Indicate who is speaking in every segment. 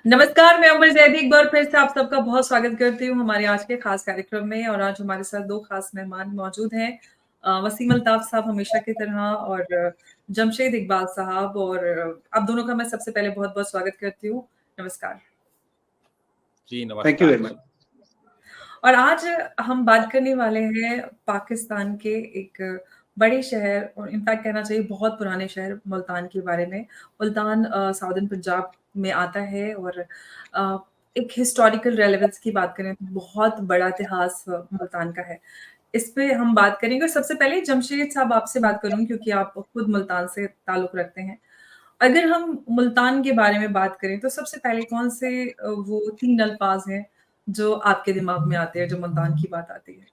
Speaker 1: नमस्कार, मैं अमर जैदी एक बार फिर से आप सबका बहुत स्वागत करती हूँ हमारे आज के खास कार्यक्रम में और आज हमारे साथ 2 खास मेहमान मौजूद हैं। वसीम अल्ताफ साहब हमेशा की तरह और जमशेद इकबाल साहब और आप दोनों का मैं सबसे पहले बहुत-बहुत स्वागत करती हूँ। नमस्कार।
Speaker 2: जी,
Speaker 3: थैंक यू
Speaker 2: नमस्कार
Speaker 3: वेरी
Speaker 2: जी।
Speaker 3: मच।
Speaker 1: और आज हम बात करने वाले हैं पाकिस्तान के एक बड़े शहर और इनफैक्ट कहना चाहिए बहुत पुराने शहर मुल्तान के बारे में। मुल्तान साउदर्न पंजाब में आता है और अ, एक हिस्टोरिकल रेलेवेंस की बात करें तो बहुत बड़ा इतिहास मुल्तान का है। इस पे हम बात करेंगे और सबसे पहले जमशेद साहब आपसे बात करूँगी क्योंकि आप खुद मुल्तान से ताल्लुक़ रखते हैं। अगर हम मुल्तान के बारे में बात करें तो सबसे पहले कौन से वो 3 अल्फ़ाज़ हैं जो आपके दिमाग में आते हैं जब मुल्तान की बात आती है?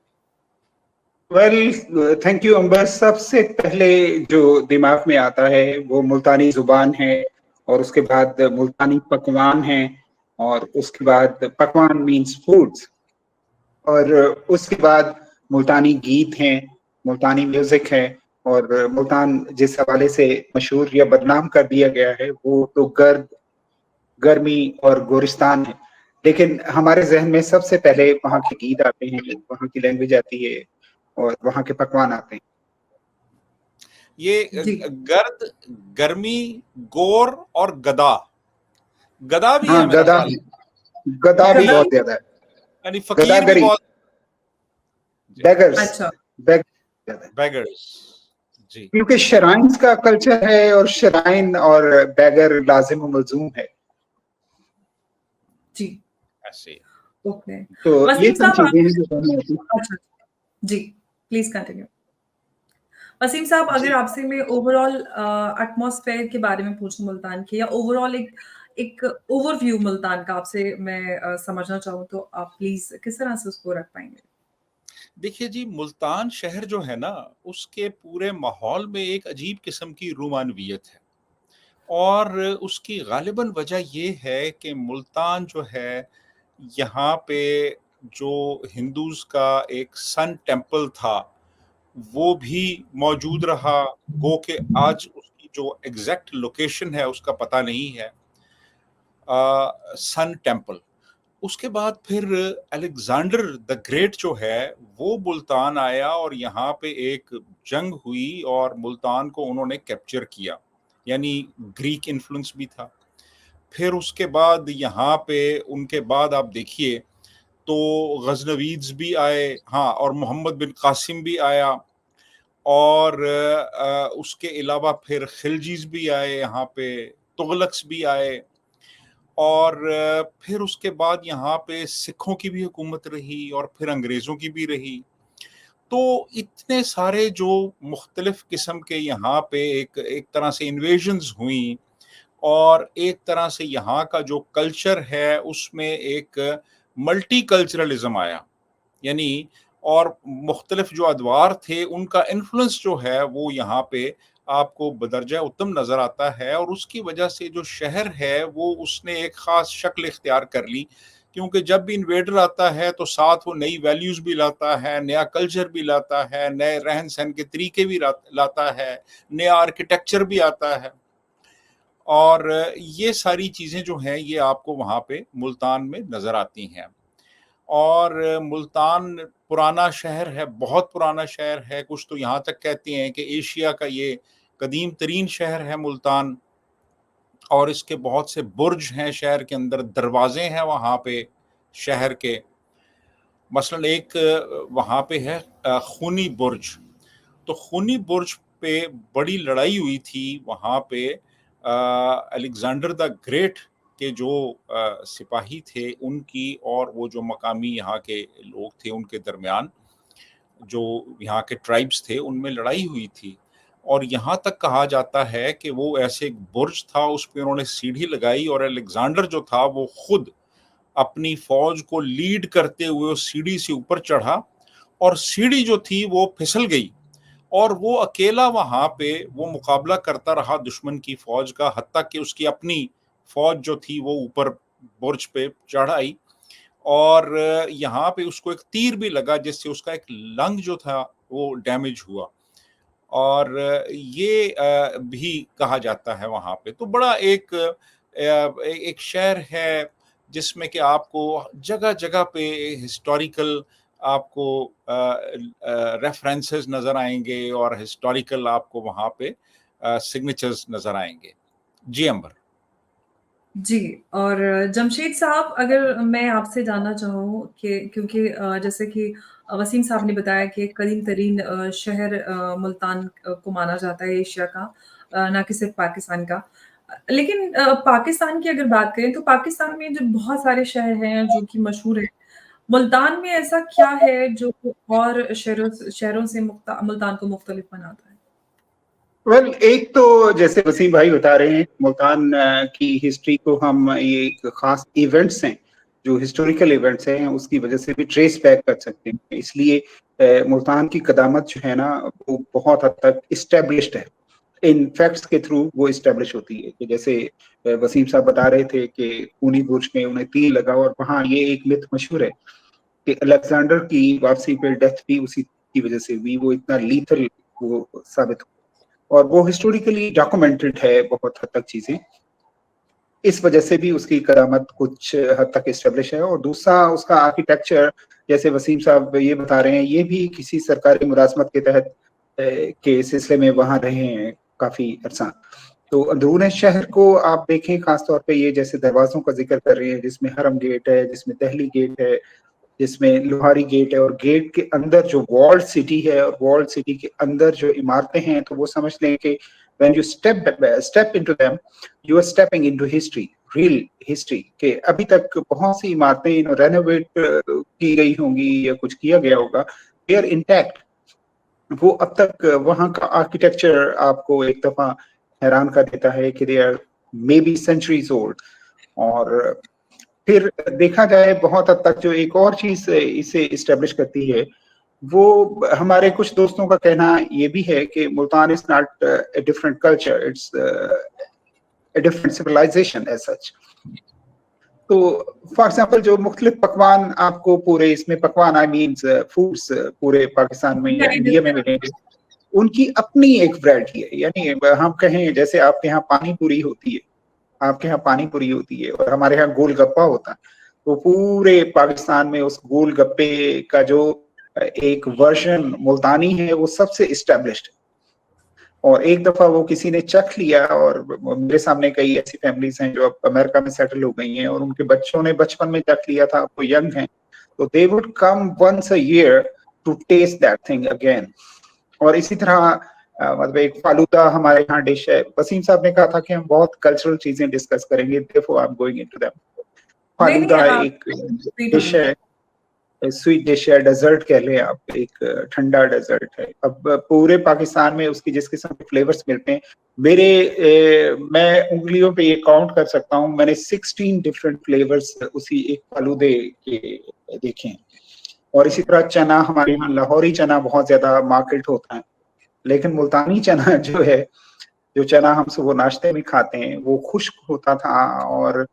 Speaker 3: वेल थैंक यू अंबर। सबसे पहले जो दिमाग में आता है वो मुल्तानी ज़ुबान है और उसके बाद मुल्तानी पकवान है और उसके बाद पकवान मीन्स फूड्स और उसके बाद मुल्तानी गीत हैं, मुल्तानी म्यूज़िक है और मुल्तान जिस हवाले से मशहूर या बदनाम कर दिया गया है वो तो गर्द, गर्मी और गोरिस्तान है। लेकिन हमारे ज़हन में सबसे पहले वहाँ के गीत आते हैं, वहाँ की लैंग्वेज आती है और वहाँ के पकवान आते हैं।
Speaker 2: ये
Speaker 1: जी।
Speaker 2: गर्द, गर्मी, गोर और गदा। गदा भी है
Speaker 3: हाँ,
Speaker 2: मेरा
Speaker 3: गदा
Speaker 2: ख्याल।
Speaker 3: गदा भी
Speaker 1: गदा
Speaker 3: बहुत ज़्यादा है।
Speaker 2: यानी फकीर भी
Speaker 3: गदागरी,
Speaker 2: बहुत। जी,
Speaker 3: बेगर्स,
Speaker 1: अच्छा,
Speaker 3: ज़्यादा है।
Speaker 2: बेगर्स। जी,
Speaker 3: क्योंकि श्राइन्स का कल्चर है और श्राइन और बेगर लाज़िम व मलज़ूम है।
Speaker 1: जी,
Speaker 2: ऐसे।
Speaker 1: ओके।
Speaker 3: तो ये
Speaker 1: वसीम
Speaker 3: सब
Speaker 1: साहब
Speaker 3: चीज़ें
Speaker 1: आप
Speaker 3: हैं जो सामने आती हैं।
Speaker 1: अच्छा, जी, प्लीज़ कंटिन्यू। वसीम साहब अगर
Speaker 2: जी,
Speaker 1: आपसे मैं ओवरऑल एटमॉस्फेयर के बारे में पूछूँ मुल्तान के या ओवरऑल एक एक ओवरव्यू मुल्तान का आपसे मैं समझना चाहूँ तो आप प्लीज़ किस तरह से उसको रख पाएँगे?
Speaker 2: देखिए जी, मुल्तान शहर जो है ना, उसके पूरे माहौल में एक अजीब किस्म की रूमानवियत है और उसकी गालिबन वजह ये है कि मुल्तान जो है, यहाँ पे जो हिंदूज़ का एक सन टेम्पल था, वो भी मौजूद रहा। गो के आज उसकी जो एग्ज़ैक्ट लोकेशन है उसका पता नहीं है। Sun temple. उसके बाद फिर अलेक्ज़ेंडर द ग्रेट जो है वो मुल्तान आया और यहाँ पे एक जंग हुई और मुल्तान को उन्होंने कैप्चर किया। यानी ग्रीक इन्फ्लुएंस भी था। फिर उसके बाद यहाँ पे उनके बाद आप देखिए तो गज़नवीद्स भी आए, हाँ, और मोहम्मद बिन कासिम भी आया और उसके अलावा फिर खिलजीज़ भी आए यहाँ पे, तुगलक्स भी आए और फिर उसके बाद यहाँ पे सिखों की भी हुकूमत रही और फिर अंग्रेज़ों की भी रही। तो इतने सारे जो मुख्तलिफ़ किस्म के यहाँ पे एक एक तरह से इन्वेजन्स हुई और एक तरह से यहाँ का जो कल्चर है उसमें एक मल्टीकल्चरलिज़्म आया। यानी और मुख्तलिफ जो अदवार थे उनका इन्फ्लुएंस जो है वो यहाँ पे आपको बदरजा उत्तम नज़र आता है और उसकी वजह से जो शहर है वो उसने एक ख़ास शक्ल इख्तियार कर ली। क्योंकि जब भी इन्वेडर आता है तो साथ वो नई वैल्यूज़ भी लाता है, नया कल्चर भी लाता है, नए रहन-सहन के तरीके भी लाता है, नया आर्किटेक्चर भी आता है। और ये सारी चीज़ें जो हैं ये आपको वहाँ पे मुल्तान में नज़र आती हैं। और मुल्तान पुराना शहर है, बहुत पुराना शहर है। कुछ तो यहाँ तक कहते हैं कि एशिया का ये कदीम तरीन शहर है मुल्तान और इसके बहुत से बुर्ज हैं शहर के अंदर, दरवाज़े हैं वहाँ पे शहर के। मसलन एक वहाँ पे है खूनी बुर्ज। तो खूनी बुर्ज पे बड़ी लड़ाई हुई थी वहाँ पे अलेक्जेंडर द ग्रेट के जो सिपाही थे उनकी और वो जो मकामी यहाँ के लोग थे उनके दरमियान जो यहाँ के ट्राइब्स थे उनमें लड़ाई हुई थी और यहाँ तक कहा जाता है कि वो ऐसे एक बुर्ज था उस पे उन्होंने सीढ़ी लगाई और अलेक्जेंडर जो था वो खुद अपनी फौज को लीड करते हुए उस सीढ़ी से ऊपर चढ़ा और सीढ़ी जो थी वो फिसल गई और वो अकेला वहाँ पे वो मुकाबला करता रहा दुश्मन की फ़ौज का, हत्ता कि उसकी अपनी फ़ौज जो थी वो ऊपर बुर्ज पे चढ़ आई और यहाँ पे उसको एक तीर भी लगा जिससे उसका एक लंग जो था वो डैमेज हुआ और ये भी कहा जाता है वहाँ पे। तो बड़ा एक एक शहर है जिसमें कि आपको जगह-जगह पे हिस्टोरिकल आपको रेफरेंसेस नज़र आएँगे और हिस्टोरिकल आपको वहाँ पे सिग्नेचर्स नज़र आएँगे। जी, अंबर।
Speaker 1: जी, और जमशेद साहब, अगर मैं आपसे जानना चाहूँ कि क्योंकि जैसे कि वसीम साहब ने बताया कि कदीम तरीन शहर मुल्तान को माना जाता है एशिया का, ना कि सिर्फ़ पाकिस्तान का। लेकिन पाकिस्तान की अगर बात करें तो पाकिस्तान में जो बहुत सारे शहर हैं जो कि मशहूर हैं, मुल्तान में ऐसा क्या है जो और शहरों से मुल्तान को मुख्तलिफ बनाता है?
Speaker 3: वेल, एक तो जैसे वसीम भाई बता रहे हैं, मुल्तान की हिस्ट्री को हम ये एक खास इवेंट्स हैं, जो हिस्टोरिकल इवेंट्स हैं, उसकी वजह से भी ट्रेस बैक कर सकते हैं। इसलिए मुल्तान की कदामत जो है ना, वो बहुत हद तक इस्टेब्लिश्ड है। इन फैक्ट्स के थ्रू वो इस्टेब्लिश होती है कि जैसे वसीम साहब बता रहे थे कि खूनी बुर्ज में उन्हें तीर लगा, और वहाँ ये एक मिथ मशहूर है कि अलेक्जेंडर की वापसी पे डेथ भी उसी की वजह से हुई। वो इतना लीथल वो साबित हुआ, और वो हिस्टोरिकली डॉक्यूमेंटेड है बहुत हद तक चीजें। इस वजह से भी उसकी करामत कुछ हद तक इस्टेब्लिश है। और दूसरा, उसका आर्किटेक्चर, जैसे वसीम साहब ये बता रहे हैं, ये भी किसी सरकारी मुलाजमत के तहत के सिलसिले में वहां रहे हैं काफी अरसा। तो अंदरून शहर को आप देखें, खासतौर पे ये जैसे दरवाजों का जिक्र कर रहे हैं, जिसमें हरम गेट है, जिसमें दहली गेट है, जिसमें लोहारी गेट है, और गेट के अंदर जो वॉल्ड सिटी है, और वॉल्ड सिटी के अंदर जो इमारतें हैं, तो वो समझ लें कि when you step into them, you are stepping into history, real history. के अभी तक बहुत सी इमारतें रेनोवेट की गई होंगी या कुछ किया गया होगा, दे आर इंटैक्ट। वो अब तक वहाँ का आर्किटेक्चर आपको एक दफा हैरान कर देता है कि they are maybe centuries old. और फिर देखा जाए बहुत हद तक जो एक और चीज इसे इस्टेब्लिश करती है, वो हमारे कुछ दोस्तों का कहना ये भी है कि Multan is not a different culture, it's a different civilization as such. तो फॉर एग्जाम्पल, जो मुख्तलिफ पकवान आपको पूरे इसमें, पकवान आई मीन फूड्स, पूरे पाकिस्तान में या इंडिया में मिलेंगे, उनकी अपनी एक वैरायटी है। यानी हम कहें जैसे आपके यहाँ पानी पूरी होती है, आपके यहाँ पानी पूरी होती है, और हमारे यहाँ गोलगप्पा होता है, तो पूरे पाकिस्तान में उस गोलगप्पे का जो एक वर्जन मुल्तानी है, वो सबसे इस्टेब्लिश्ड है। और एक दफा वो किसी ने चख लिया, और मेरे सामने कई ऐसी फैमिलीज हैं जो अब अमेरिका में सेटल हो गई हैं, और उनके बच्चों ने बचपन में चख लिया था, वो यंग हैं, तो they would come once a year to test that thing again. और इसी तरह मतलब एक फालूदा हमारे यहाँ डिश है। वसीम साहब ने कहा था कि हम बहुत कल्चरल चीजें डिस्कस करेंगे, therefore I'm going into them।
Speaker 1: नहीं, नहीं,
Speaker 3: फालूदा
Speaker 1: आप
Speaker 3: एक
Speaker 1: स्वीट
Speaker 3: डिश
Speaker 1: होंगे।
Speaker 3: है, स्वीट डिश है, डेजर्ट कह लें आप, एक ठंडा डेजर्ट है। अब पूरे पाकिस्तान में उसकी जिस किस्म के फ्लेवर्स मिलते हैं, मैं उंगलियों पे ये काउंट कर सकता हूँ, मैंने 16 डिफरेंट फ्लेवर्स उसी एक फालूदे के देखे हैं। और इसी तरह चना, हमारे यहाँ लाहौरी चना बहुत ज्यादा मार्केट होता है, लेकिन मुल्तानी चना जो है, जो चना हम सुबह नाश्ते में खाते हैं, वो खुश्क होता था। और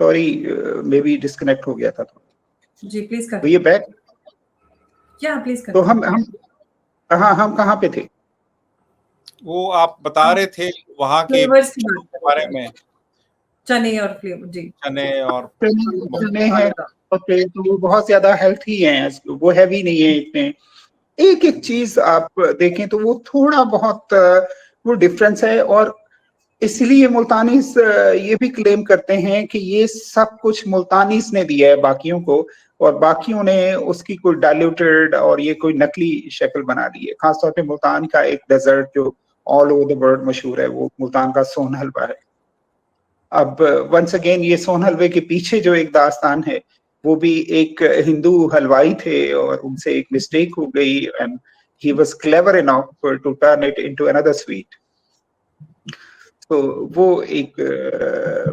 Speaker 3: सॉरी, मे बी डिस्कनेक्ट हो गया था।
Speaker 1: जी, प्लीज़
Speaker 3: तो ये
Speaker 1: करें।
Speaker 3: बैक,
Speaker 1: या प्लीज़
Speaker 3: तो
Speaker 1: करें।
Speaker 3: हम कहाँ पे थे?
Speaker 2: वो आप बता
Speaker 1: आप
Speaker 2: रहे थे वहाँ के
Speaker 1: फ्लेवर्स की बात
Speaker 2: के
Speaker 1: कर
Speaker 2: बारे
Speaker 1: रहे थे।
Speaker 2: में,
Speaker 1: चने और फ्लेवर, जी।
Speaker 2: चने और
Speaker 3: चने हैं,
Speaker 1: फालूदा।
Speaker 3: ओके, तो वो बहुत ज्यादा हेल्थी हैं, वो हैवी नहीं है इतने। एक एक चीज आप देखें तो वो थोड़ा बहुत वो डिफरेंस है। और इसलिए मुल्तानीस ये भी क्लेम करते हैं कि ये सब कुछ मुल्तानीस ने दिया है बाकियों को, और बाकियों ने उसकी कोई डाइल्यूटेड और ये कोई नकली शक्ल बना दी है। खासतौर पे मुल्तान का एक डेजर्ट जो ऑल ओवर द वर्ल्ड मशहूर है, वो मुल्तान का सोन हलवा है। अब वंस अगेन, ये सोन हलवे के पीछे जो एक दास्तान है, वो भी एक हिंदू हलवाई थे, और उनसे एक मिस्टेक हो गई, and he was clever enough to turn it into another sweet. तो वो एक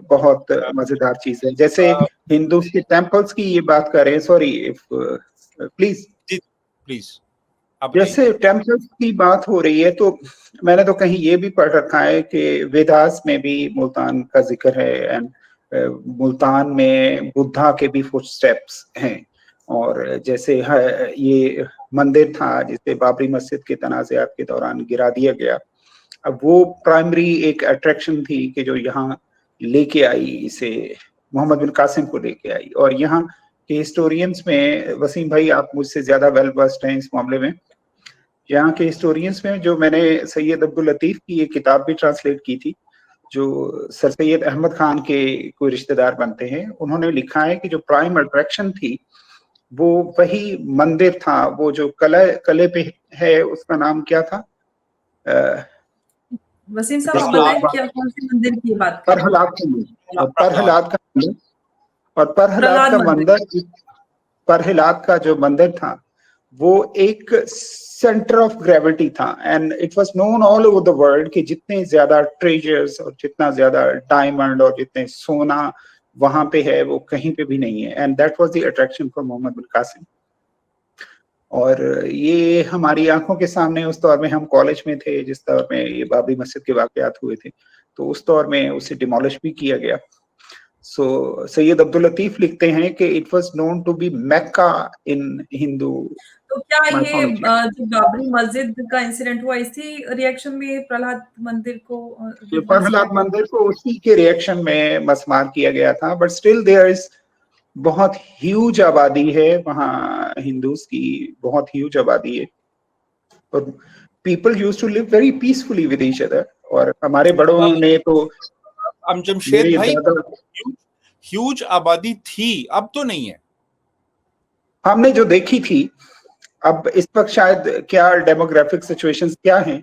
Speaker 3: बहुत मजेदार चीज है। जैसे हिंदू के टेम्पल्स की ये बात कर रहे हैं, सॉरी इफ प्लीज।
Speaker 2: जी, प्लीज आप बताइए।
Speaker 3: जैसे टेम्पल्स की बात हो रही है, तो मैंने तो कहीं ये भी पढ़ रखा है कि वेदास में भी मुल्तान का जिक्र है, एंड मुल्तान में बुद्धा के भी फुटस्टेप्स हैं। और जैसे ये मंदिर था जिसे बाबरी मस्जिद के तनाज़ात के दौरान गिरा दिया गया, अब वो प्राइमरी एक अट्रैक्शन थी कि जो यहाँ लेके आई इसे, मोहम्मद बिन कासिम को लेके आई। और यहाँ के हिस्टोरियंस में, वसीम भाई आप मुझसे ज्यादा वेल वर्स्ड हैं इस मामले में, यहाँ के हिस्टोरियंस में जो मैंने सैयद अब्दुल लतीफ की एक किताब भी ट्रांसलेट की थी, जो सर सैयद अहमद खान के कोई रिश्तेदार बनते हैं, उन्होंने लिखा है कि जो प्राइम अट्रैक्शन थी वो वही मंदिर था, वो जो कले पे है, उसका नाम क्या था?
Speaker 1: वसीम साहब आप
Speaker 3: जिसको
Speaker 1: बताएं क्या कौन से मंदिर की बात कर रहे हैं?
Speaker 3: प्रहलाद का मंदिर, और प्रहलाद का मंदिर, और प्रहलाद
Speaker 1: प्रहलाद
Speaker 3: का
Speaker 1: मंदिर।
Speaker 3: मंदिर, प्रहलाद का जो मंदिर था वो एक सेंटर ऑफ ग्रेविटी था, and it was known all over the world कि जितने ज्यादा ट्रेजर्स और जितना ज्यादा डायमंड और जितने सोना वहां पे है वो कहीं पे भी नहीं है, and that was the attraction for Muhammad bin Qasim. और ये हमारी आंखों के सामने, उस दौर में हम कॉलेज में थे जिस दौर में ये बाबरी मस्जिद के वाकयात हुए थे, तो उस दौर में उसे डिमोलिश भी किया गया। सो सैयद अब्दुल लतीफ लिखते हैं कि it was known to be Mecca in Hindu
Speaker 1: तो क्या ये
Speaker 3: माइथोलॉजी।
Speaker 1: जो बाबरी मस्जिद का इंसिडेंट हुआ इसी रिएक्शन में प्रहलाद मंदिर को
Speaker 3: तो
Speaker 1: विध्वंस किया
Speaker 3: प्रहलाद
Speaker 1: गया?
Speaker 3: मंदिर को उसी के रिएक्शन में मस्मार किया गया था, बट स्टिल देयर इज बहुत ह्यूज आबादी है वहाँ, हिंदूज की बहुत ह्यूज आबादी है, और people used to live very peacefully with each other. और हमारे बड़ों ने तो,
Speaker 2: जमशेद
Speaker 3: मेरे
Speaker 2: भाई,
Speaker 3: दादा,
Speaker 2: ह्यूज आबादी थी, अब तो नहीं है।
Speaker 3: हमने जो देखी थी, अब इस वक्त शायद क्या डेमोग्राफिक सिचुएशंस क्या हैं,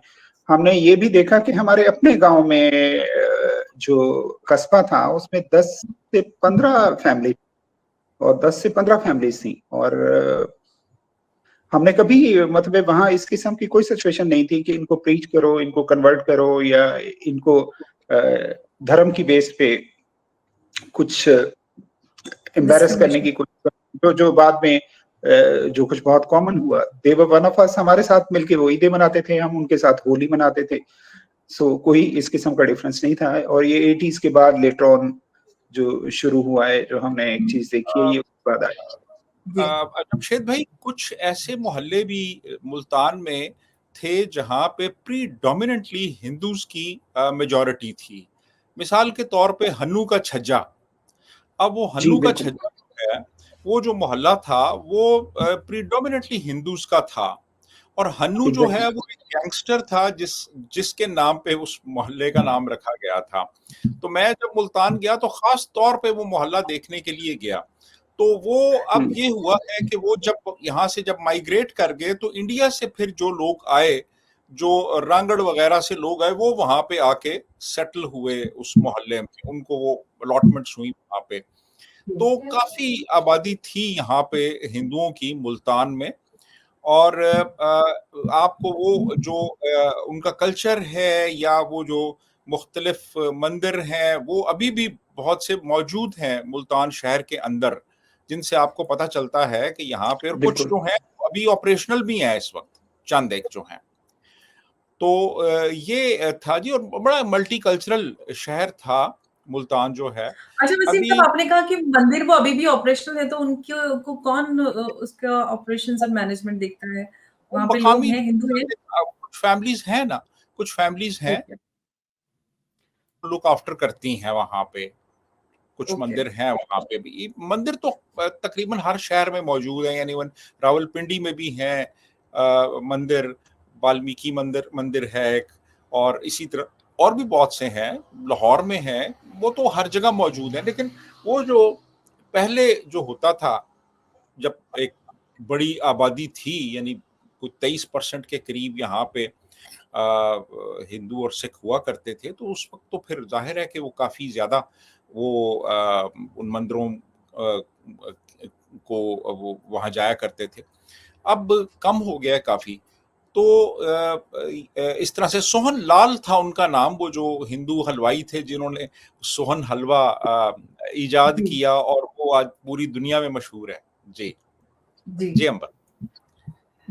Speaker 3: हमने ये भी देखा कि हमारे अपने गांव में जो कस्बा था उसमें 10 से 15 फैमिली, और 10 से 15 फैमिलीज थी, और हमने कभी मतलब वहां इस किस्म की कोई सिचुएशन नहीं थी कि इनको प्रीच करो, इनको कन्वर्ट करो, या इनको धर्म की बेस पे कुछ एम्बेरस करने की कोशिश, जो जो बाद में जो कुछ बहुत कॉमन हुआ। दे वर वन ऑफ अस, हमारे साथ मिलके वो ईदें मनाते थे, हम उनके साथ होली मनाते थे। सो कोई इस किस्म का डिफरेंस नहीं था। और ये 80s के बाद लेटर ऑन जो शुरू हुआ है, जो हमने एक चीज देखी है, ये उसके बाद आई।
Speaker 2: जमशेद भाई, कुछ ऐसे मोहल्ले भी मुल्तान में थे जहां पे प्रीडोमिनेंटली हिंदूज की मेजॉरिटी थी। मिसाल के तौर पे हन्नू का छज्जा। अब वो
Speaker 3: जी
Speaker 2: हन्नू का
Speaker 3: बिल्कुल।
Speaker 2: छज्जा जो है, वो जो मोहल्ला था वो प्रीडोमिनेंटली हिंदूज का था। और हन्नू जो
Speaker 3: एग्जैक्टली।
Speaker 2: है वो एक गैंगस्टर था जिसके नाम पे उस मोहल्ले का नाम रखा गया था। तो मैं जब मुल्तान गया तो खास तौर पे वो मोहल्ला देखने के लिए गया। तो वो, अब ये हुआ है कि वो जब यहाँ से जब माइग्रेट कर गए तो इंडिया से फिर जो लोग आए, जो रांगड़ वगैरह से लोग आए, वो वहां पे आके सेटल हुए उस मोहल्ले में, उनको वो अलॉटमेंट्स हुई वहां पे। तो काफी आबादी थी यहाँ पे हिंदुओं की मुल्तान में। और आपको वो जो उनका कल्चर है या वो जो मुख्तलिफ मंदिर हैं, वो अभी भी बहुत से मौजूद हैं मुल्तान शहर के अंदर, जिनसे आपको पता चलता है कि यहाँ पे, और कुछ
Speaker 3: बिल्कुल।
Speaker 2: जो हैं अभी ऑपरेशनल भी हैं इस वक्त, चंद एक जो हैं। तो ये था जी, और बड़ा मल्टी कल्चरल शहर था मुल्तान जो है।
Speaker 1: अच्छा वसीम
Speaker 2: अभी
Speaker 1: साहब, आपने कहा कि मंदिर वो अभी भी ऑपरेशनल है, तो उनके को कौन उसका ऑपरेशंस और मैनेजमेंट देखता है?
Speaker 2: वो
Speaker 1: वहाँ पे लोग
Speaker 2: मकामी
Speaker 1: हैं, हिंदू हैं?
Speaker 2: कुछ फैमिलीज हैं ना, कुछ फैमिलीज हैं
Speaker 1: ओके,
Speaker 2: लुक आफ्टर करती हैं वहां पे। कुछ
Speaker 1: ओके।
Speaker 2: मंदिर हैं वहां पे भी। मंदिर तो तकरीबन हर शहर में मौजूद है, यानी रावलपिंडी में भी हैं मंदिर, वाल्मीकि मंदिर मंदिर है एक, और इसी तरह और भी बहुत से हैं, लाहौर में हैं, वो तो हर जगह मौजूद है। लेकिन वो जो पहले जो होता था, जब एक बड़ी आबादी थी, यानी कुछ 23% के करीब यहाँ पे हिंदू और सिख हुआ करते थे, तो उस वक्त तो फिर जाहिर है कि वो काफी ज्यादा वो उन मंदिरों को वो वहां जाया करते थे। अब कम हो गया है काफी। तो इस तरह से सोहन लाल था उनका नाम, वो जो हिंदू हलवाई थे जिन्होंने सोहन हलवा इजाद
Speaker 1: जी,
Speaker 2: किया, और वो आज पूरी दुनिया में मशहूर है। जी
Speaker 1: जी।
Speaker 2: जी अंबर।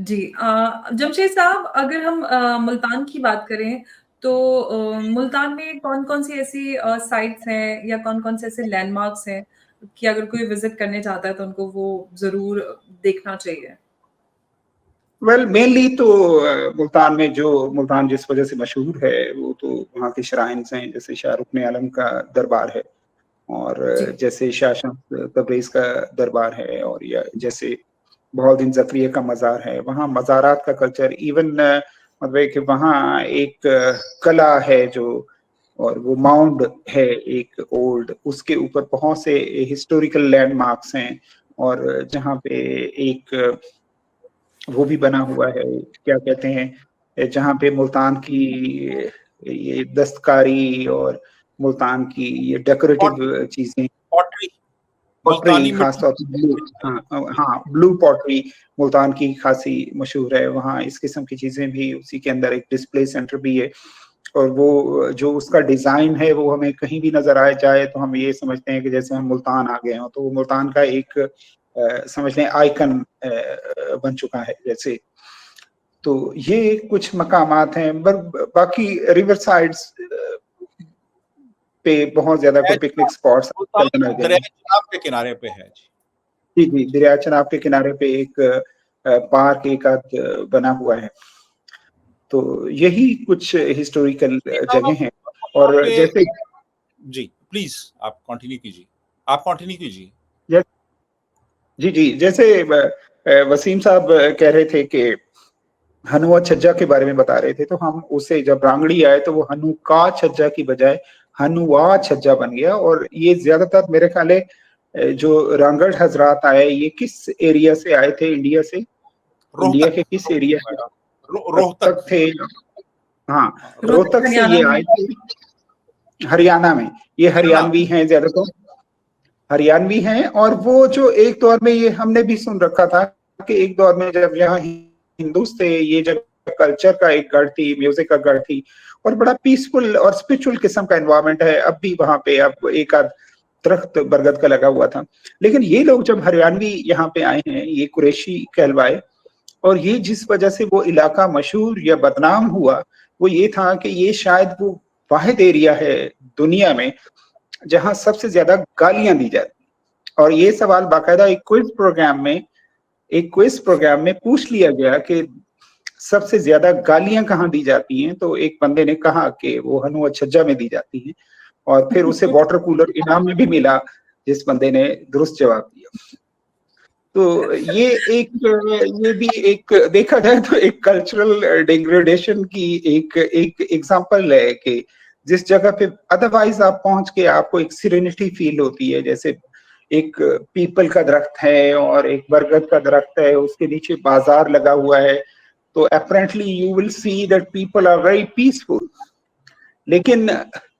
Speaker 1: जी जमशेद साहब, अगर हम मुल्तान की बात करें, तो मुल्तान में कौन-कौन सी ऐसी साइट्स हैं या कौन-कौन से ऐसे लैंडमार्क्स हैं कि अगर कोई विज़िट करने चाहता है तो उनको वो ज़रूर देखना चाहिए?
Speaker 3: वेल मेनली तो मुल्तान में जो मुल्तान जिस वजह से मशहूर है वो तो वहाँ के श्राइन्स हैं, जैसे शाहरुख आलम का दरबार है और
Speaker 1: जी।
Speaker 3: जैसे शाह शम्स तबरेज़ का दरबार है और या जैसे बहाउद्दीन ज़करिया का मज़ार है। वहाँ मज़ारात का कल्चर इवन मतलब है कि वहाँ एक कला है जो और वो माउंड है एक ओल्ड, उसके ऊपर बहुत से हिस्टोरिकल लैंडमार्क्स हैं और जहाँ पे एक वो भी बना हुआ है, क्या कहते हैं, जहाँ पे मुल्तान की ये दस्तकारी और मुल्तान की ये डेकोरेटिव
Speaker 2: पॉटरी,
Speaker 3: चीजें,
Speaker 2: पॉटरी,
Speaker 3: पॉटरी
Speaker 2: मुल्तानी
Speaker 3: खास
Speaker 2: मिट्टी।
Speaker 3: तौर पर ब्लू, हाँ हाँ ब्लू पॉटरी मुल्तान की खासी मशहूर है। वहाँ इस किस्म की चीजें भी, उसी के अंदर एक डिस्प्ले सेंटर भी है और वो जो उसका डिजाइन है वो हमें कहीं भी नजर आ जाए तो हम ये समझते हैं कि जैसे हम मुल्तान आ गए हों। तो वो मुल्तान का एक समझ लें आइकन बन चुका है जैसे। तो ये कुछ मकामात हैं, बाकी रिवर साइड्स पे बहुत ज्यादा कोई पिकनिक स्पॉट्स
Speaker 2: मुल्तान
Speaker 3: बनाए गए
Speaker 2: दरिया
Speaker 3: हैं।
Speaker 2: चनाब के किनारे पे है जी।
Speaker 3: जी जी, दरिया चनाब के किनारे पे एक पार्क एक आध बना हुआ है। तो यही कुछ हिस्टोरिकल
Speaker 2: वहाँ
Speaker 3: जगह हैं
Speaker 2: वहाँ
Speaker 3: और
Speaker 2: पे
Speaker 3: जैसे
Speaker 2: जी, प्लीज आप कंटिन्यू कीजिए, आप कंटिन्यू कीजिए।
Speaker 3: जी जी, जैसे वसीम साहब कह रहे थे कि हनुआ छज्जा के बारे में बता रहे थे, तो हम उसे जब रांगड़ी आए तो वो हनु का छज्जा की बजाय हनुआ छज्जा बन गया। और ये ज्यादातर मेरे ख्याल है जो रांगड़ हजरात आए ये किस एरिया से आए थे, इंडिया से? इंडिया
Speaker 2: रोहतक,
Speaker 3: के किस एरिया से?
Speaker 2: रोहतक।
Speaker 3: तक थे, हाँ
Speaker 1: रोहतक
Speaker 3: रोहतक से
Speaker 1: हरियाणा
Speaker 3: ये
Speaker 1: में।
Speaker 3: आए थे हरियाणा में। ये
Speaker 2: हरियाणा।
Speaker 3: हरियाणवी हैं ज्यादातर, हरियाणवी हैं। और वो जो एक दौर में, ये हमने भी सुन रखा था कि एक दौर में जब यहाँ हिंदूस थे, ये जब कल्चर का एक गढ़ थी, म्यूजिक का गढ़ थी और बड़ा पीसफुल और स्पिरिचुअल किस्म का एनवायरनमेंट है। अब भी वहां पे अब एक आध दरख्त बरगद का लगा हुआ था। लेकिन ये लोग जब हरियाणवी यहाँ पे आए हैं, ये कुरैशी कहलवाए, और ये जिस वजह से वो इलाका मशहूर या बदनाम हुआ वो ये था कि ये शायद वो वाहिद एरिया है दुनिया में जहां सबसे ज्यादा गालियां दी जाती। और ये सवाल बाकायदा एक क्विज प्रोग्राम में पूछ लिया गया कि सबसे ज्यादा गालियां कहाँ दी जाती हैं, तो एक बंदे ने कहा कि वो हनुआ छज्जा में दी जाती हैं। और फिर उसे वाटर कूलर इनाम में भी मिला जिस बंदे ने दुरुस्त जवाब दिया। तो ये भी एक देखा जाए तो एक कल्चरल डिग्रेडेशन की एक एक एग्जांपल है कि जिस जगह पे अदरवाइज आप पहुंच के आपको एक सिरेनिटी फील होती है, जैसे एक पीपल का दरख्त है और एक बरगद का दरख्त है, उसके नीचे बाजार लगा हुआ है, तो apparently you will see that people are very peaceful. लेकिन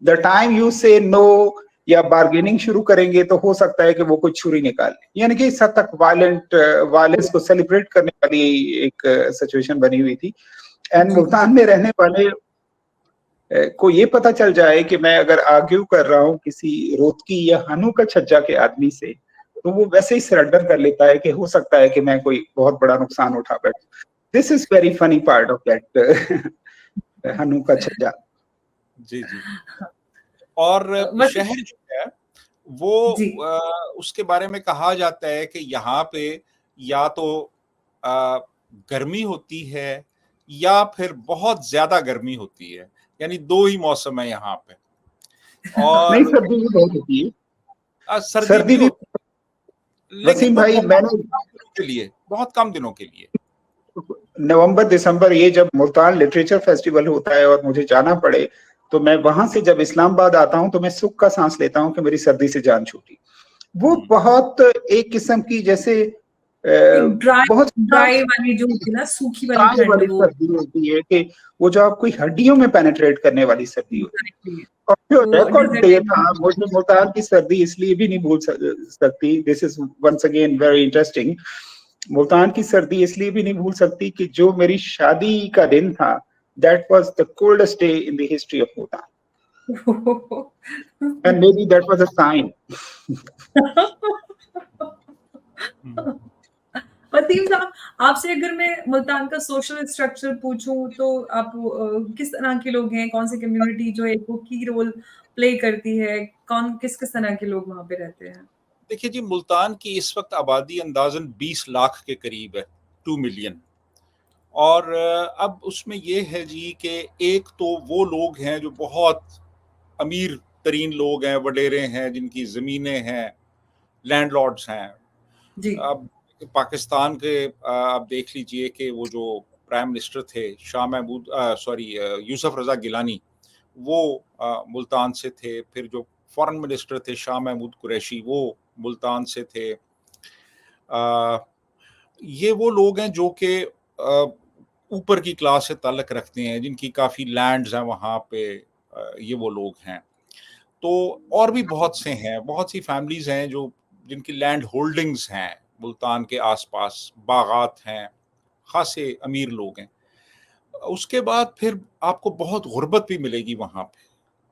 Speaker 3: the time you say no या बार्गेनिंग शुरू करेंगे तो हो सकता है कि वो कोई छुरी निकाल ले। यानी कि इस हद तक वायलेंस को सेलिब्रेट करने वाली एक सिचुएशन बनी हुई थी। एंड
Speaker 1: जी।
Speaker 3: मुल्तान में रहने वाले को ये पता चल जाए कि मैं अगर आर्ग्यू कर रहा हूँ किसी रोहतकी या हनु का छज्जा के आदमी से, तो वो वैसे ही सरेंडर कर लेता है कि हो सकता है कि मैं कोई बहुत बड़ा नुकसान उठा बैठूं। This is very funny part of that हनु का छज्जा।
Speaker 2: जी जी। और
Speaker 1: वैसे
Speaker 2: शहर जो है वो
Speaker 1: जी।
Speaker 2: उसके बारे में कहा जाता है कि यहाँ पे या तो अ, गर्मी होती है या फिर बहुत ज्यादा गर्मी होती है, यानी दो ही मौसम है यहाँ पे।
Speaker 3: नहीं,
Speaker 2: और
Speaker 3: सर्दी भी बहुत होती है।
Speaker 2: सर्दी भी
Speaker 3: सर्दी भी,
Speaker 2: होती है लेकिन
Speaker 3: वसीम
Speaker 2: वो
Speaker 3: भाई
Speaker 2: बहुत
Speaker 3: मैंने
Speaker 2: कम दिनों के लिए, बहुत कम दिनों के लिए।
Speaker 3: नवंबर दिसंबर ये जब मुल्तान लिटरेचर फेस्टिवल होता है और मुझे जाना पड़े, तो मैं वहां से जब इस्लामाबाद आता हूं तो मैं सुख का सांस लेता हूं कि मेरी सर्दी से जान छूटी। वो बहुत एक किस्म की जैसे
Speaker 1: एक ड्राई
Speaker 3: बहुत
Speaker 1: ड्राई वाली जो होती है ना, सूखी वाली
Speaker 3: ताए
Speaker 1: ठंड
Speaker 3: वाली
Speaker 1: वो
Speaker 3: सर्दी होती है कि वो जो आपकी हड्डियों में पेनिट्रेट करने वाली सर्दी होती है।
Speaker 1: एग्जैक्टली
Speaker 3: और जो
Speaker 1: वो
Speaker 3: रिकॉर्ड डे
Speaker 1: डेजर्ट
Speaker 3: था, मुझे मुल्तान की सर्दी इसलिए भी नहीं भूल सकती। This is once again very interesting. Multan की सर्दी इसलिए भी नहीं भूल सकती कि जो मेरी शादी का दिन था, that was the coldest day in the history of Multan, and maybe that was a sign.
Speaker 1: Wasim Sahab, आपसे अगर मैं मुल्तान का सोशल स्ट्रक्चर पूछूं तो आप किस तरह के लोग हैं, कौन सी कम्युनिटी जो है वो की रोल प्ले करती है, कौन किस किस तरह के लोग वहां पे रहते हैं?
Speaker 2: देखिए जी, मुल्तान की इस वक्त आबादी अंदाजन 20 लाख के करीब है, 2 मिलियन। और अब उसमें ये है जी कि एक तो वो लोग हैं जो बहुत अमीर तरीन लोग हैं, वडेरे हैं, जिनकी ज़मीनें हैं, लैंडलॉर्ड्स हैं।
Speaker 1: जी।
Speaker 2: अब पाकिस्तान के आप देख लीजिए कि वो जो प्राइम मिनिस्टर थे शाह महमूद सॉरी यूसुफ रज़ा गिलानी, वो मुल्तान से थे। फिर जो फॉरेन मिनिस्टर थे शाह महमूद कुरैशी, वो मुल्तान से थे। ये वो लोग हैं जो कि ऊपर की क्लास से ताल्लुक़ रखते हैं, जिनकी काफ़ी लैंड्स हैं वहाँ पे, ये वो लोग हैं। तो और भी बहुत से हैं, बहुत सी फैमिलीज़ हैं जो जिनकी लैंड होल्डिंग्स हैं मुल्तान के आस-पास, बागात हैं, ख़ासे अमीर लोग हैं। उसके बाद फिर आपको बहुत गुर्बत भी मिलेगी वहाँ पे,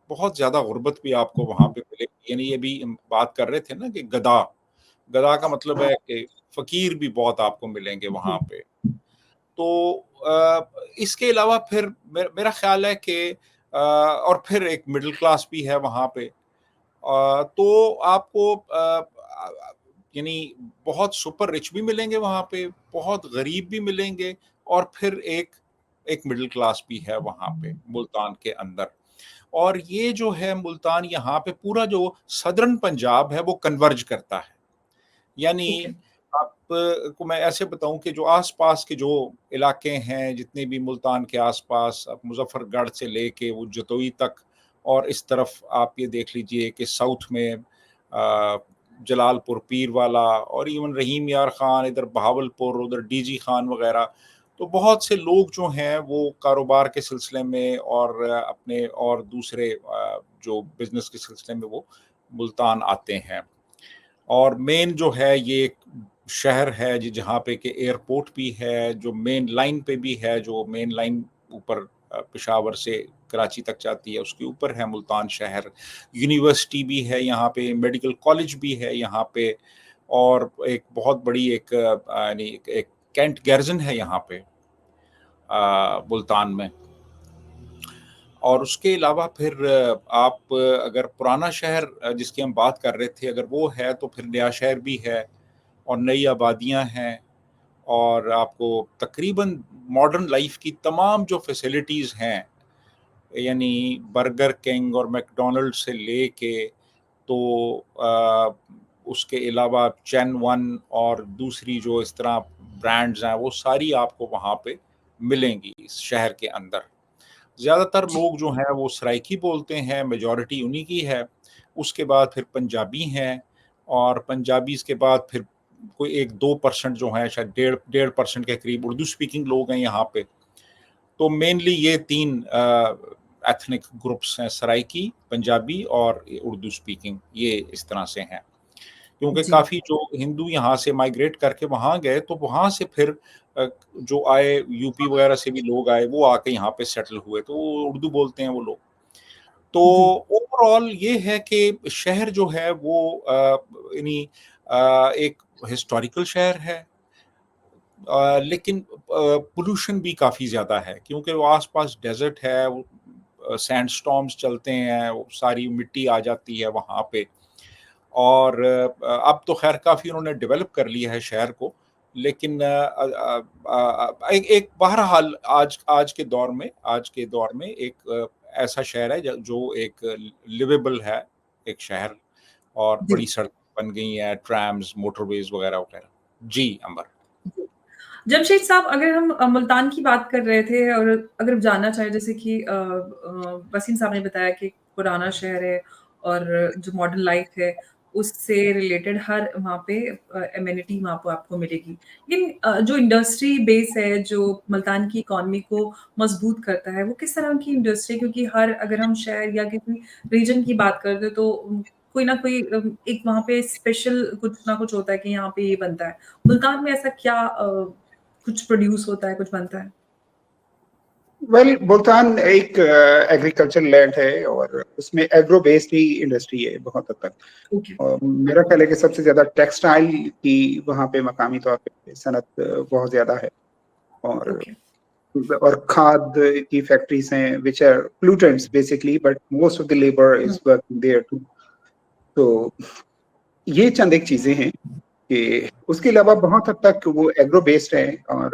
Speaker 2: बहुत ज़्यादा गुर्बत भी आपको वहाँ पे मिलेगी। यानी अभी हम बात कर रहे थे ना कि गधा, गधा का मतलब है कि फ़कीर भी बहुत आपको मिलेंगे वहाँ
Speaker 1: जी।
Speaker 2: पे। तो इसके अलावा फिर मेरा ख़्याल है कि और फिर एक मिडल क्लास भी है वहाँ पे। तो आपको यानी बहुत सुपर रिच भी मिलेंगे वहाँ पे, बहुत गरीब भी मिलेंगे, और फिर एक एक मिडल क्लास भी है वहाँ पे मुल्तान के अंदर। और ये जो है मुल्तान, यहाँ पे पूरा जो सदर्न पंजाब है वो कन्वर्ज करता है। यानी
Speaker 1: ओके।
Speaker 2: आप को मैं ऐसे बताऊँ कि जो आस-पास के जो इलाके हैं, जितने भी मुल्तान के आस-पास, आप मुज़फ़्फ़रगढ़ से लेके वो जतोई तक, और इस तरफ आप ये देख लीजिए कि साउथ में जलालपुर, पीरवाला, और इवन रहीम यार ख़ान, इधर बहावलपुर, उधर डीजी ख़ान वग़ैरह। तो बहुत से लोग जो हैं वो कारोबार के सिलसिले में और अपने और दूसरे जो बिज़नेस के सिलसिले में वो मुल्तान आते हैं। और मेन जो है ये एक शहर है जहाँ पे कि एयरपोर्ट भी है, जो मेन लाइन पे भी है, जो मेन लाइन ऊपर पेशावर से कराची तक जाती है, उसके ऊपर है मुल्तान शहर। यूनिवर्सिटी भी है यहाँ पे, मेडिकल कॉलेज भी है यहाँ पे, और एक बहुत बड़ी एक यानी एक कैंट गैरिज़न है यहाँ पे मुल्तान में। और उसके अलावा फिर आप अगर पुराना शहर जिसकी हम बात कर रहे थे, अगर वो है तो फिर नया शहर भी है, और नई आबादियाँ हैं, और आपको तकरीबन मॉडर्न लाइफ़ की तमाम जो फैसिलिटीज़ हैं, यानी बर्गर किंग और मैकडॉनल्ड्स से लेके, तो उसके अलावा चैन वन और दूसरी जो इस तरह ब्रांड्स हैं, वो सारी आपको वहाँ पे मिलेंगी इस शहर के अंदर। ज़्यादातर
Speaker 1: जी।
Speaker 2: लोग जो हैं वो सराइकी बोलते हैं, मेजॉरिटी उन्हीं की है। उसके बाद फिर पंजाबी हैं, और पंजाबीज़ के बाद फिर कोई 1-2% जो हैं, शायद डेढ़ डेढ़ परसेंट के करीब उर्दू स्पीकिंग लोग हैं यहाँ पे। तो मेनली ये 3 एथनिक ग्रुप्स हैं, सराइकी, पंजाबी और उर्दू स्पीकिंग, ये इस तरह से हैं। क्योंकि
Speaker 1: जी।
Speaker 2: काफ़ी जो हिंदू यहाँ से माइग्रेट करके वहाँ गए, तो वहाँ से फिर जो आए, यूपी वगैरह से भी लोग आए, वो आके यहाँ पे सेटल हुए, तो वो उर्दू बोलते हैं वो लोग। तो
Speaker 1: जी।
Speaker 2: ओवरऑल ये है कि शहर जो है वो यानी एक हिस्टोरिकल शहर है, लेकिन पॉल्यूशन भी काफ़ी ज़्यादा है, क्योंकि वो आस-पास डेज़र्ट है, वो सैंडस्टॉर्म्स चलते हैं, वो सारी मिट्टी आ जाती है वहाँ पे। और अब तो ख़ैर काफ़ी उन्होंने डेवलप कर लिया है शहर को, लेकिन एक एक बहरहाल आज के दौर में एक ऐसा शहर है जो एक लिवेबल है, एक शहर, और
Speaker 1: जी।
Speaker 2: बड़ी सड़क बन गई हैं, ट्रैम्स, मोटरवेज़ वग़ैरह-वग़ैरह। जी, अंबर।
Speaker 1: जी। जमशेद साहब, अगर हम मुल्तान की बात कर रहे थे और अगर हम जानना चाहें, जैसे कि वसीम साहब ने बताया कि पुराना शहर है और जो मॉडर्न लाइफ है उससे रिलेटेड हर वहाँ पे एमिनिटी वहाँ पे आपको मिलेगी। लेकिन जो इंडस्ट्री बेस है, जो मुल्तान की इकोनॉमी को मजबूत करता है, वो किस तरह की इंडस्ट्री है? क्योंकि हर अगर हम शहर या किसी रीजन की बात करते हैं तो कोई ना कोई एक वहाँ पे स्पेशल कुछ ना कुछ होता है कि यहाँ पे ये बनता है। मुल्तान में ऐसा क्या कुछ प्रोड्यूस होता है, कुछ बनता है?
Speaker 3: वेल मुल्तान एक एग्रीकल्चर लैंड है और उसमें एग्रो बेस्ड ही इंडस्ट्री है बहुत हद तक।
Speaker 1: ओके,
Speaker 3: और मेरा ख्याल है कि सबसे ज्यादा टेक्सटाइल की वहाँ पे मकामी तौर पे सनत बहुत ज्यादा है। और
Speaker 1: ओके।
Speaker 3: खाद की फैक्ट्रीज हैं which are pollutants basically, but most of the labour
Speaker 1: हुँ,
Speaker 3: इज वर्किंग देयर टू। तो ये चंद एक चीजें हैं कि उसके अलावा बहुत हद तक वो एग्रो बेस्ड है। और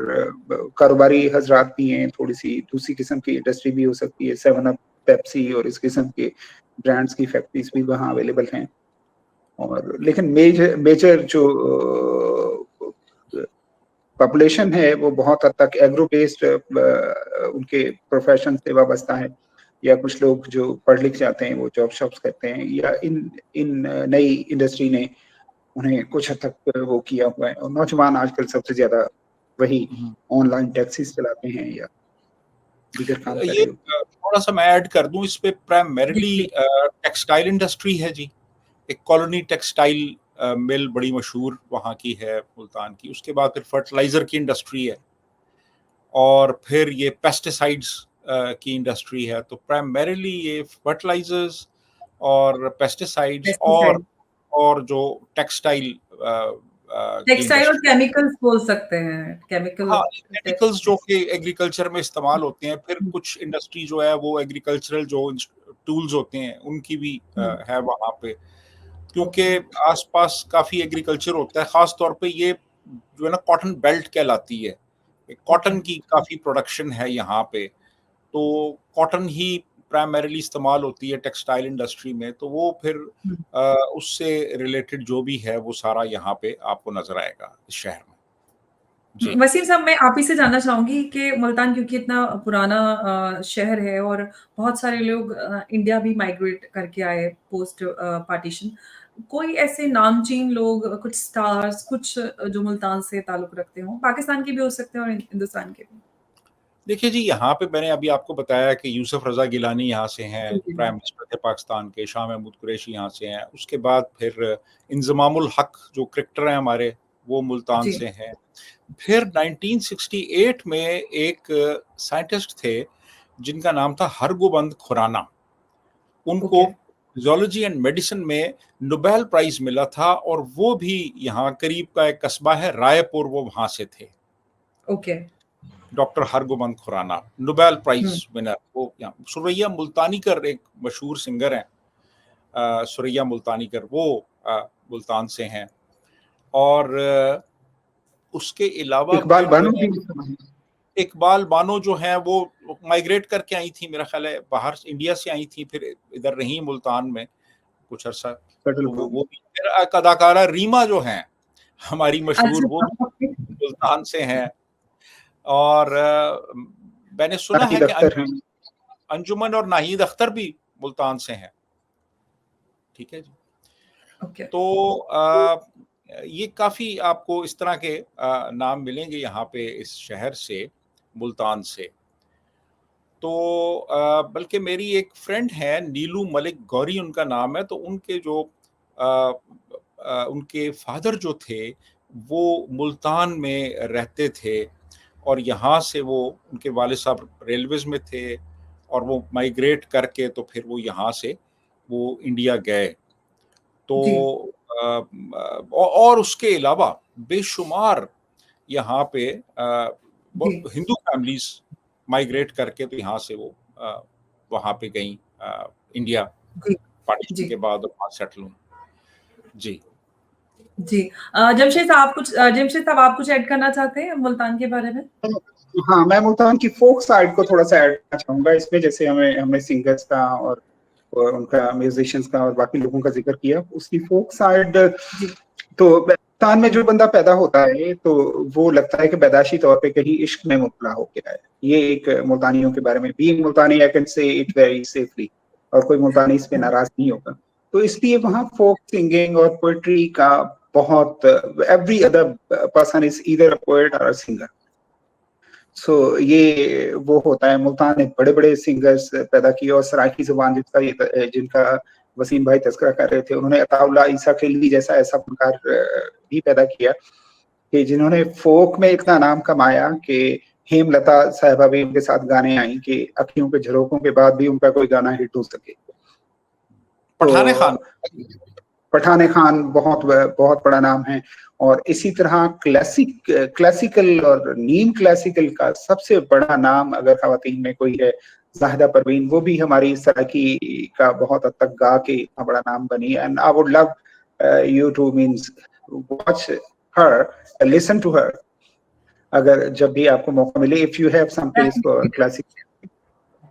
Speaker 3: कारोबारी हजरात भी हैं, थोड़ी सी दूसरी किस्म की इंडस्ट्री भी हो सकती है, सेवन अप, पेप्सी और इस किस्म के ब्रांड्स की फैक्ट्रीज भी वहाँ अवेलेबल हैं। और लेकिन मेजर मेजर जो पॉपुलेशन है वो बहुत हद तक एग्रो बेस्ड उनके प्रोफेशन से वाबस्ता है, या कुछ लोग जो पढ़ लिख जाते हैं वो जॉब शॉप्स करते हैं, या इन इन नई इंडस्ट्री ने उन्हें कुछ हद तक वो किया हुआ है। और नौजवान आजकल सबसे ज्यादा वही ऑनलाइन टैक्सीज चलाते हैं या दीगर काम कर
Speaker 2: ये
Speaker 3: रहे होते हैं।
Speaker 2: थोड़ा-सा मैं ऐड कर दूँ इस पे,
Speaker 1: जी,
Speaker 2: प्राइमरीली
Speaker 1: जी।
Speaker 2: टेक्सटाइल इंडस्ट्री है जी। एक कॉलोनी टेक्सटाइल मिल बड़ी मशहूर वहाँ की है मुल्तान की। उसके बाद फिर फर्टिलाइज़र की इंडस्ट्री है और फिर ये पेस्टिसाइड्स की इंडस्ट्री है। तो प्राइमरीली ये फर्टिलाइज़र्स और पेस्टिसाइड्स
Speaker 1: पेस्टिसाइड,
Speaker 2: और जो टेक्सटाइल की
Speaker 1: टेक्सटाइल और
Speaker 2: इंडस्ट्री।
Speaker 1: केमिकल्स बोल सकते हैं, केमिकल
Speaker 2: हाँ, केमिकल्स जो
Speaker 1: टेक्सटाइल्स।
Speaker 2: कि एग्रीकल्चर में इस्तेमाल होते हैं, फिर
Speaker 1: हुँ,
Speaker 2: कुछ इंडस्ट्री जो है वो एग्रीकल्चरल जो टूल्स होते हैं उनकी भी
Speaker 1: हुँ,
Speaker 2: है वहाँ पे। क्योंकि
Speaker 1: ओके,
Speaker 2: आस-पास काफ़ी एग्रीकल्चर होता है, ख़ास तौर पे ये जो है ना कॉटन बेल्ट कहलाती है।
Speaker 1: ओके।
Speaker 2: कॉटन की काफ़ी प्रोडक्शन है यहाँ पे, तो कॉटन ही प्राइमरीली इस्तेमाल होती है टेक्सटाइल इंडस्ट्री में, तो वो फिर
Speaker 1: हुँ।
Speaker 2: अ, उससे रिलेटेड जो भी है वो सारा यहाँ पे आपको नज़र आएगा इस शहर में। जी।
Speaker 1: वसीम साहब, मैं आप ही से जानना चाहूँगी कि मुल्तान क्योंकि इतना पुराना शहर है और बहुत सारे लोग इंडिया भी माइग्रेट करके आए पोस्ट पार्टीशन। कोई ऐसे नामचीन लोग, कुछ स्टार्स, कुछ जो मुल्तान से ताल्लुक़ रखते हों, पाकिस्तान के भी हो सकते हैं और हिंदुस्तान के भी?
Speaker 2: देखिए जी, यहाँ पे मैंने अभी आपको बताया कि यूसुफ रज़ा गिलानी यहाँ से हैं,
Speaker 1: जी, जी,
Speaker 2: प्राइम
Speaker 1: जी।
Speaker 2: मिनिस्टर थे पाकिस्तान के, शाह महमूद कुरैशी यहाँ से हैं। उसके बाद फिर इंज़मामुल हक जो क्रिकेटर हैं हमारे, वो मुल्तान
Speaker 1: जी,
Speaker 2: से हैं। फिर 1968 में एक साइंटिस्ट थे, जिनका नाम था हरगोबंद खुराना। उनको
Speaker 1: ओके,
Speaker 2: ज़ूलॉजी एंड मेडिसिन में नोबेल प्राइज़ मिला था और वो भी यहाँ करीब का एक कस्बा है रायपुर, वो वहाँ से थे।
Speaker 1: Okay.
Speaker 2: Doctor Hargobind Khorana, Nobel prize
Speaker 1: हुँ,
Speaker 2: विनर, वो यहाँ सुरैया मुल्तानीकर एक मशहूर सिंगर हैं, सुरैया मुल्तानीकर, वो मुल्तान से हैं। और उसके अलावा
Speaker 3: इकबाल
Speaker 2: फिर
Speaker 3: बानो भी मुसलमान हैं।
Speaker 2: इकबाल बानो जो हैं वो माइग्रेट करके आई थी, मेरा ख़्याल है बाहर इंडिया से आई थी, फिर इधर रहीं मुल्तान में कुछ अरसा।
Speaker 3: सेटल
Speaker 2: तो
Speaker 3: हुए।
Speaker 2: वो भी फिर अदाकारा रीमा जो हैं, हमारी मशहूर, वो भी
Speaker 1: अच्छा।
Speaker 2: मुल्तान से हैं। और मैंने सुना है
Speaker 3: नाहिद
Speaker 2: कि
Speaker 3: अख्तर हैं।
Speaker 2: अंजुमन और नाहीद अख्तर भी मुल्तान से हैं। ठीक है जी।
Speaker 1: ओके,
Speaker 2: तो ये काफ़ी आपको इस तरह के नाम मिलेंगे यहाँ पे इस शहर से, मुल्तान से। तो बल्कि मेरी एक फ्रेंड है नीलू मलिक गौरी उनका नाम है, तो उनके जो अ उनके फ़ादर जो थे, वो मुल्तान में रहते थे और यहाँ से वो, उनके वालिद साहब रेलवेज़ में थे और वो माइग्रेट करके तो फिर वो यहाँ से वो इंडिया गए। तो
Speaker 1: जी,
Speaker 2: और उसके अलावा बेशुमार यहाँ पे
Speaker 1: जी,
Speaker 2: हिंदू फैमिलीज़ माइग्रेट करके तो यहाँ से वो वहाँ पे गईं, इंडिया
Speaker 1: जी,
Speaker 2: पार्टीशन
Speaker 1: जी।
Speaker 2: के बाद और वहाँ सेटल हुईं। जी।
Speaker 1: जी। जमशेद साहब आप कुछ ऐड करना चाहते हैं मुल्तान के बारे में?
Speaker 3: हाँ, मैं मुल्तान की फोक साइड को थोड़ा सा ऐड करना चाहूंगा इसमें। जैसे हमने सिंगर्स का और उनका म्यूजिशियंस का और बाकी लोगों का जिक्र किया, उसकी फोक साइड।
Speaker 1: जी,
Speaker 3: तो मुल्तान में जो बंदा पैदा होता है तो वो लगता है कि पैदाशी तौर पे कहीं इश्क में मुबतला हो गया है। ये एक मुल्तानियों के बारे में, being Multani I can say it very safely, और कोई मुल्तानी इस पे
Speaker 1: हाँ,
Speaker 3: नाराज नहीं होगा। तो इसलिए वहाँ फोक सिंगिंग और पोएट्री का बहुत, every other person is either a poet और अ सिंगर। सो ये वो होता है। मुल्तान ने बड़े बड़े सिंगर्स पैदा किए, और सराइकी जुबान जिनका वसीम भाई तस्करा कर रहे थे, उन्होंने अताउल्लाह ईसा खिलजी जैसा ऐसा फनकार भी पैदा किया कि जिन्होंने फोक में इतना नाम कमाया कि हेमलता साहिबा भी उनके साथ गाने आई कि अखियों के झरोकों के बाद भी उनका कोई गाना हिट हो सके।
Speaker 2: पठाने खान।
Speaker 3: तो पठान खान बहुत बहुत बड़ा नाम है। और इसी तरह क्लासिकल और नीम क्लासिकल का सबसे बड़ा नाम अगर खवातीन में कोई है, जाहिदा परवीन, वो भी हमारी सराकी का बहुत हद तक गा के इतना बड़ा नाम बनी। And I would love you to means watch her, listen to her, अगर जब भी आपको मौका मिले, if you have some taste for classic.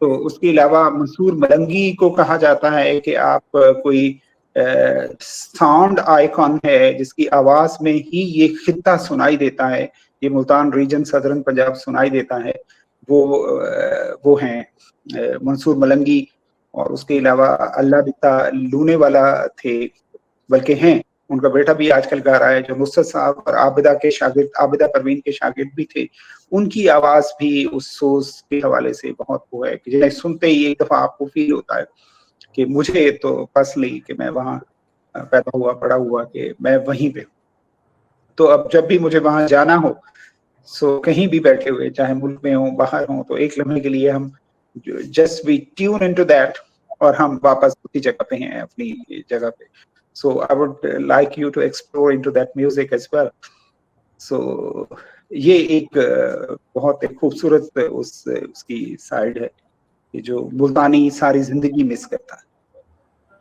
Speaker 3: तो उसके अलावा मंसूर मलंगी को कहा जाता है कि आप कोई साउंड आइकॉन है जिसकी आवाज में ही ये खित्ता सुनाई देता है, ये मुल्तान रीजन सदरन पंजाब सुनाई देता है, वो हैं मंसूर मलंगी। और उसके अलावा अल्लाह बिता लूने वाला थे, बल्कि हैं, उनका बेटा भी आजकल गा रहा है, जो नुसरत साहब और आबिदा परवीन के शागिर्द भी थे। उनकी आवाज भी उस सोच के हवाले से बहुत वो है कि जिन्हें सुनते ही एक दफा आपको फील होता है कि मुझे तो पर्सनली कि मैं वहाँ पैदा हुआ बड़ा हुआ, कि मैं वहीं पे हूँ। तो अब जब भी मुझे वहां जाना हो, सो कहीं भी बैठे हुए, चाहे मुल्क में हो बाहर हो, तो एक लम्हे के लिए हम just we tune into that और हम वापस उसी जगह पे हैं, अपनी जगह पे। So I would like you to explore into that music as well. So ये एक बहुत एक खूबसूरत उसकी साइड है कि जो मुल्तानी सारी जिंदगी मिस करता है।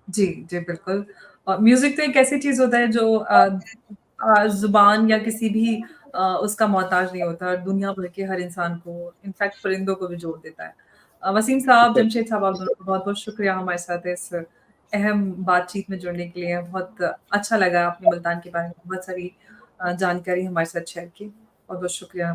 Speaker 1: जी, जी, बिल्कुल। म्यूज़िक तो एक ऐसी चीज़ होता है जो ज़ुबान या किसी भी उसका मोहताज नहीं होता और दुनिया भर के हर इंसान को, इनफैक्ट परिंदों को भी जोड़ देता है। वसीम साहब, जमशेद साहब, आप दोनों को बहुत-बहुत शुक्रिया हमारे साथ इस अहम बातचीत में जुड़ने के लिए। बहुत अच्छा लगा, आपने मुल्तान के बारे में बहुत सारी जानकारी हमारे साथ शेयर की। बहुत-बहुत शुक्रिया।